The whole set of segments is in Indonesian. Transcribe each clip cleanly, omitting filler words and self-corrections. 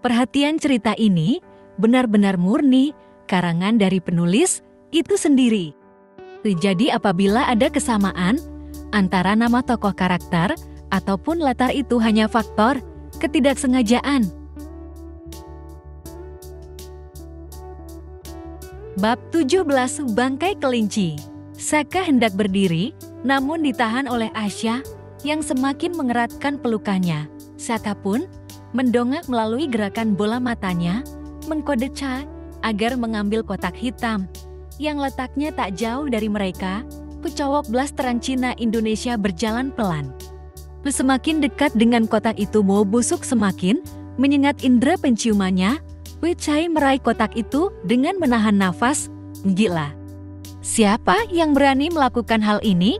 Perhatian cerita ini benar-benar murni karangan dari penulis itu sendiri. Jadi apabila ada kesamaan antara nama tokoh karakter ataupun latar itu hanya faktor ketidaksengajaan. Bab 17 Bangkai Kelinci. Saka hendak berdiri, namun ditahan oleh Asya yang semakin mengeratkan pelukannya. Saka pun mendongak melalui gerakan bola matanya, mengkode Chai agar mengambil kotak hitam yang letaknya tak jauh dari mereka. Pecowok blasteran Cina Indonesia berjalan pelan. Semakin dekat dengan kotak itu, Mo busuk semakin menyengat indera penciumannya. Chai meraih kotak itu dengan menahan nafas. Gila. Siapa yang berani melakukan hal ini?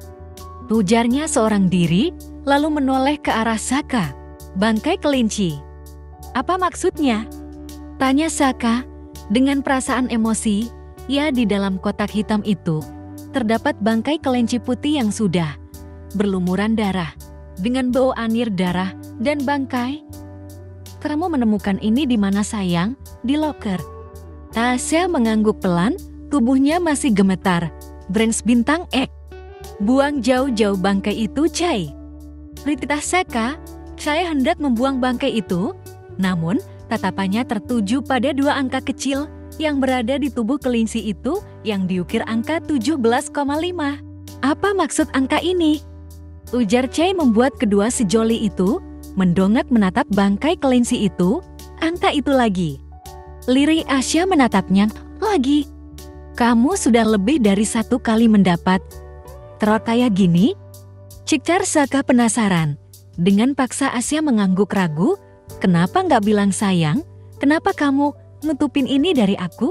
Ujarnya seorang diri, lalu menoleh ke arah Saka. Bangkai kelinci. Apa maksudnya? Tanya Saka dengan perasaan emosi. Ya, di dalam kotak hitam itu terdapat bangkai kelinci putih yang sudah berlumuran darah dengan bau anir darah dan bangkai. Kamu menemukan ini di mana sayang? Di loker. Tasya mengangguk pelan, tubuhnya masih gemetar. Brands bintang X. Buang jauh-jauh bangkai itu, Chai. Rititah Saka, saya hendak membuang bangkai itu, namun tatapannya tertuju pada dua angka kecil yang berada di tubuh kelinci itu yang diukir angka 17,5. Apa maksud angka ini? Ujar Chai membuat kedua sejoli itu mendongak menatap bangkai kelinci itu. Angka itu lagi. Lirih Asya menatapnya lagi. Kamu sudah lebih dari satu kali mendapat teror kayak gini? Cikcar Saka penasaran. Dengan paksa Asya mengangguk ragu. Kenapa nggak bilang sayang? Kenapa kamu nutupin ini dari aku?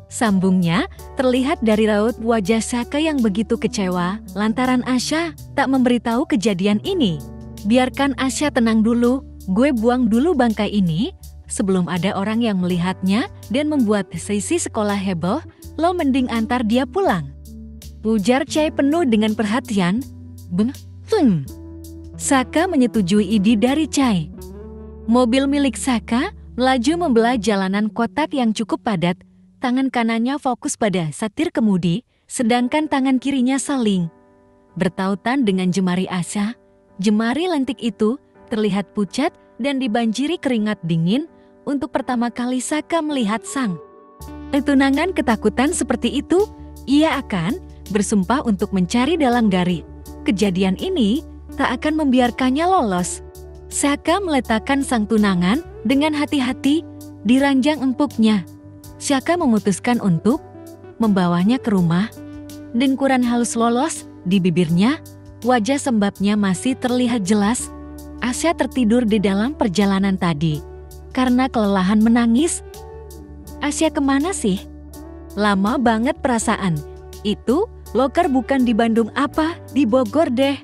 Sambungnya terlihat dari raut wajah Saka yang begitu kecewa lantaran Asya tak memberitahu kejadian ini. Biarkan Asya tenang dulu, gue buang dulu bangkai ini sebelum ada orang yang melihatnya dan membuat sesi sekolah heboh. Lo mending antar dia pulang. Ujar Chai penuh dengan perhatian. Saka menyetujui ide dari Chai. Mobil milik Saka melaju membelah jalanan kotak yang cukup padat. Tangan kanannya fokus pada setir kemudi, sedangkan tangan kirinya saling bertautan dengan jemari Asya. Jemari lentik itu terlihat pucat dan dibanjiri keringat dingin. Untuk pertama kali Saka melihat sang tunangan ketakutan seperti itu. Ia akan bersumpah untuk mencari dalang dari kejadian ini, tak akan membiarkannya lolos. Saka meletakkan sang tunangan dengan hati-hati di ranjang empuknya. Saka memutuskan untuk membawanya ke rumah. Dengkuran halus lolos di bibirnya, wajah sembabnya masih terlihat jelas. Asya tertidur di dalam perjalanan tadi. Karena kelelahan menangis. Asya kemana sih? Lama banget perasaan. Itu loker bukan di Bandung apa, di Bogor deh.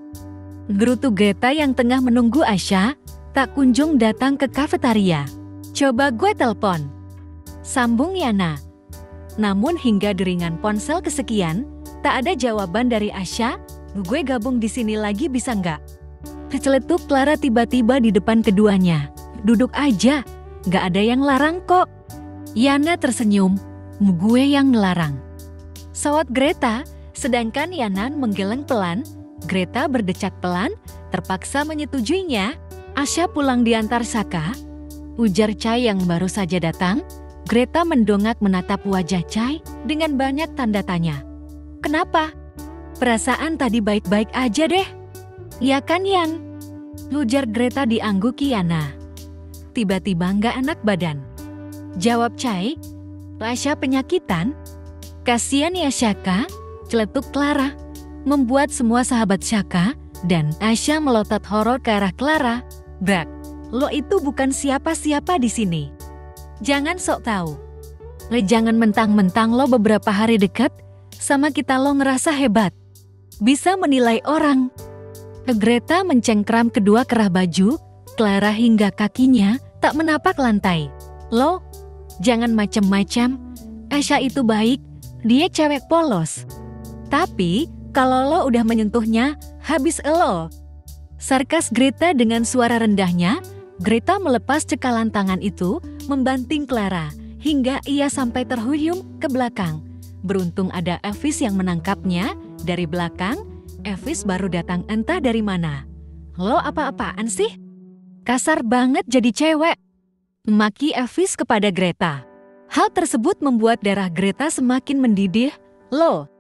Gerutu Greta yang tengah menunggu Asya tak kunjung datang ke kafetaria. Coba gue telepon. Sambung Yana. Namun hingga deringan ponsel kesekian, tak ada jawaban dari Asya. Gue gabung di sini lagi bisa nggak? Keceletuk Clara tiba-tiba di depan keduanya. Duduk aja, nggak ada yang larang kok. Yana tersenyum. Gue yang ngelarang. Sawat Greta, sedangkan Yana menggeleng pelan. Greta berdecak pelan, terpaksa menyetujuinya. Asya pulang diantar Saka. Ujar Chai yang baru saja datang. Greta mendongak menatap wajah Chai dengan banyak tanda tanya. Kenapa? Perasaan tadi baik-baik aja deh. Ya kan Yan? Ujar Greta diangguki Yana. Tiba-tiba nggak enak badan. Jawab Chai. Asya penyakitan? Kasian ya Saka, celetuk Clara. Membuat semua sahabat Saka dan Asya melotot horor ke arah Clara. Brak, lo itu bukan siapa-siapa di sini. Jangan sok tahu. Jangan mentang-mentang lo beberapa hari dekat sama kita lo ngerasa hebat. Bisa menilai orang. Greta mencengkram kedua kerah baju, Clara hingga kakinya tak menapak lantai. Lo, jangan macem-macem. Asya itu baik, dia cewek polos. Tapi kalau lo udah menyentuhnya, habis lo. Sarkas Greta dengan suara rendahnya. Greta melepas cekalan tangan itu, membanting Clara, hingga ia sampai terhuyung ke belakang. Beruntung ada Elvis yang menangkapnya dari belakang. Elvis baru datang entah dari mana. "Lo apa-apaan sih? Kasar banget jadi cewek," maki Elvis kepada Greta. Hal tersebut membuat darah Greta semakin mendidih. "Lo,"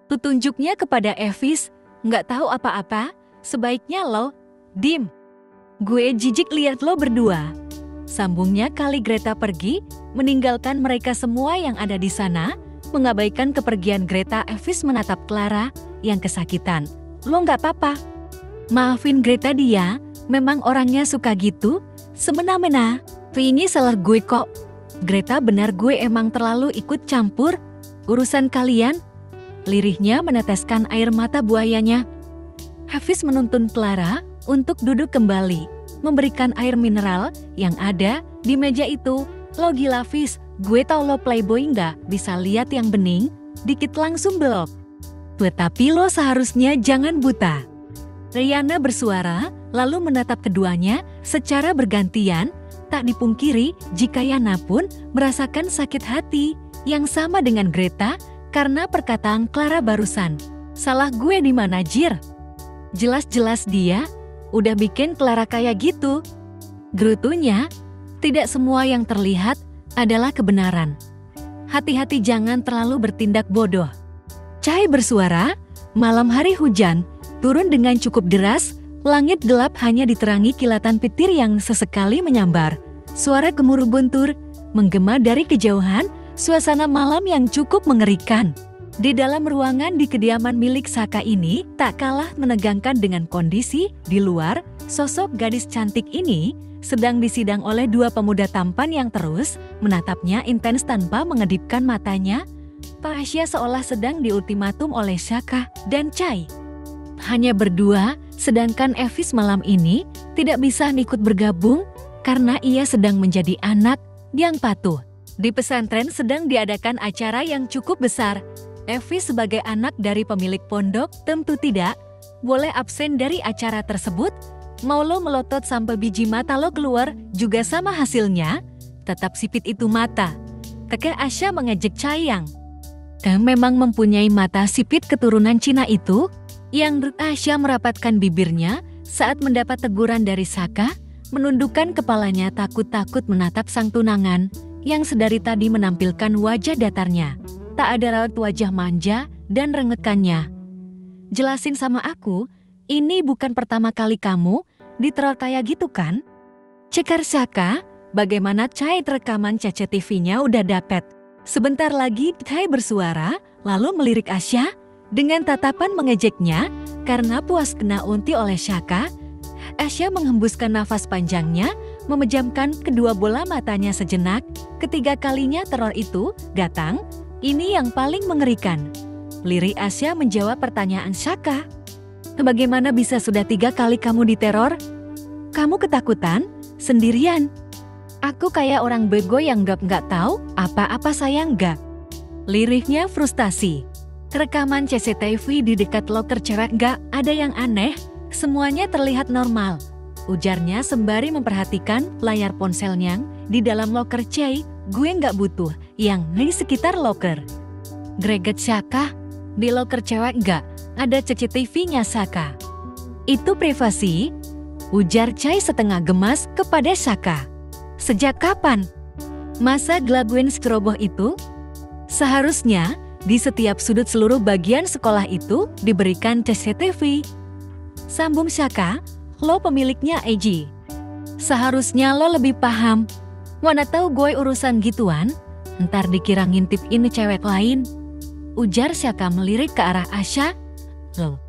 tunjuknya kepada Elvis, "nggak tahu apa-apa, sebaiknya lo dim. Gue jijik lihat lo berdua." Sambungnya kali Greta pergi, meninggalkan mereka semua yang ada di sana. Mengabaikan kepergian Greta, Elvis menatap Clara yang kesakitan. "Lo nggak apa-apa?" "Maafin Greta, dia memang orangnya suka gitu, semena-mena. Ini salah gue kok. Greta, benar gue emang terlalu ikut campur urusan kalian." Lirihnya meneteskan air mata buayanya. Elvis menuntun Clara untuk duduk kembali, memberikan air mineral yang ada di meja itu. "Lo gila, Fis, gue tau lo playboy nggak bisa lihat yang bening, dikit langsung belok. Tetapi lo seharusnya jangan buta." Rihanna bersuara, lalu menatap keduanya secara bergantian. Tak dipungkiri jika Yana pun merasakan sakit hati yang sama dengan Greta karena perkataan Clara barusan. "Salah gue di mana, Jir? Jelas-jelas dia udah bikin Clara kayak gitu." Gerutunya, "Tidak semua yang terlihat adalah kebenaran. Hati-hati jangan terlalu bertindak bodoh." Chai bersuara, malam hari hujan turun dengan cukup deras. Langit gelap hanya diterangi kilatan petir yang sesekali menyambar. Suara gemuruh guntur menggema dari kejauhan, suasana malam yang cukup mengerikan. Di dalam ruangan di kediaman milik Saka ini tak kalah menegangkan dengan kondisi di luar. Sosok gadis cantik ini sedang disidang oleh dua pemuda tampan yang terus menatapnya intens tanpa mengedipkan matanya. Pak Asya seolah sedang diultimatum oleh Saka dan Chai. Hanya berdua, sedangkan Elvis malam ini tidak bisa ikut bergabung karena ia sedang menjadi anak yang patuh. Di pesantren sedang diadakan acara yang cukup besar. Elvis sebagai anak dari pemilik pondok tentu tidak boleh absen dari acara tersebut. Mau lo melotot sampai biji mata lo keluar juga sama hasilnya. Tetap sipit itu mata. Kakek Asya mengejek Cayang. Memang mempunyai mata sipit keturunan Cina itu? Yang Asya merapatkan bibirnya saat mendapat teguran dari Saka, menundukkan kepalanya takut-takut menatap sang tunangan yang sedari tadi menampilkan wajah datarnya. Tak ada raut wajah manja dan rengekannya. "Jelasin sama aku, ini bukan pertama kali kamu diteror kayak gitu kan?" Cekar Saka. Bagaimana Chai rekaman CCTV-nya udah dapet. Sebentar lagi Chai bersuara, lalu melirik Asya dengan tatapan mengejeknya karena puas kena unti oleh Saka. Asya menghembuskan nafas panjangnya, memejamkan kedua bola matanya sejenak. Ketiga kalinya teror itu datang, ini yang paling mengerikan. Lirik Asya menjawab pertanyaan Saka. "Bagaimana bisa sudah 3 kali kamu diteror? Kamu ketakutan? Sendirian?" "Aku kayak orang bego yang nggak tahu apa-apa, sayang nggak." Liriknya frustasi. "Rekaman CCTV di dekat loker cewek nggak ada yang aneh, semuanya terlihat normal," ujarnya sembari memperhatikan layar ponselnya di dalam loker Chai. "Gue nggak butuh yang di sekitar loker." Greget Saka. "Di loker cewek nggak ada CCTV-nya, Saka. Itu privasi," ujar Chai setengah gemas kepada Saka. "Sejak kapan masa ngelakuin ceroboh itu? Seharusnya di setiap sudut seluruh bagian sekolah itu diberikan CCTV." Sambung Saka, "Lo pemiliknya Eji. Seharusnya lo lebih paham. Mana tahu gue urusan gituan, ntar dikira ngintip ini cewek lain," ujar Saka melirik ke arah Asya. "Lo